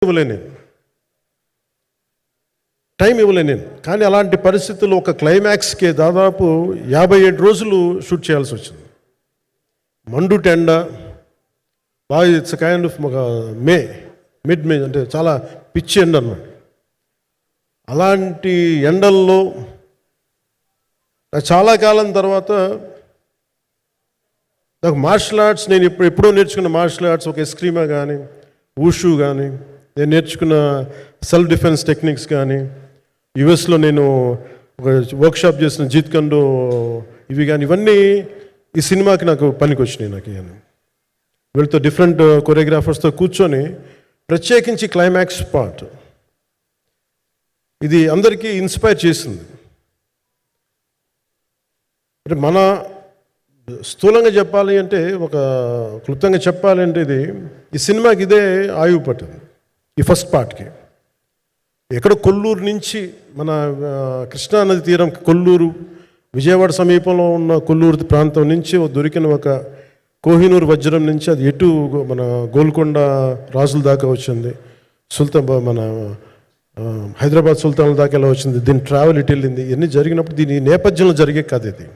ఇవ్వలేను నేను, టైం ఇవ్వలేను నేను. కానీ అలాంటి పరిస్థితుల్లో ఒక క్లైమాక్స్కి దాదాపు 57 రోజులు షూట్ చేయాల్సి వచ్చింది. మండు టెండ బాగా, ఇట్స్ కైండ్ ఆఫ్ ఒక మిడ్ మే అంటే చాలా పిచ్చి ఎండ అన్నమాట. అలాంటి ఎండల్లో చాలా కాలం తర్వాత నాకు మార్షల్ ఆర్ట్స్, నేను ఎప్పుడో నేర్చుకున్న మార్షల్ ఆర్ట్స్, ఒక ఎస్క్రీమా కానీ, ఊషు కానీ, నేను నేర్చుకున్న సెల్ఫ్ డిఫెన్స్ టెక్నిక్స్ కానీ, యుఎస్లో నేను ఒక వర్క్షాప్ చేసిన జీత్ కండో ఇవి కానీ, ఇవన్నీ ఈ సినిమాకి నాకు పనికి వచ్చినాయి. నాకు ఇవన్నీ వీళ్ళతో డిఫరెంట్ కొరియోగ్రాఫర్స్తో కూర్చొని, ప్రత్యేకించి క్లైమాక్స్ పార్ట్ ఇది అందరికీ ఇన్స్పైర్ చేసింది. అంటే మన స్థూలంగా చెప్పాలి అంటే, ఒక క్లుప్తంగా చెప్పాలి అంటే, ఈ సినిమాకి ఇదే ఆయువు పట్టింది. ఈ ఫస్ట్ పార్ట్కి ఎక్కడ కొల్లూరు నుంచి, మన కృష్ణానది తీరం కొల్లూరు, విజయవాడ సమీపంలో ఉన్న కొల్లూరు ప్రాంతం నుంచి దొరికిన ఒక కోహినూరు వజ్రం నుంచి అది ఎటు మన గోల్కొండ రాజుల దాకా వచ్చింది, మన హైదరాబాద్ సుల్తాన్ల దాకా ఎలా వచ్చింది, దీని ట్రావెల్ ఇటు వెళ్ళింది. ఇవన్నీ జరిగినప్పుడు దీని నేపథ్యంలో జరిగే కథ ఇది.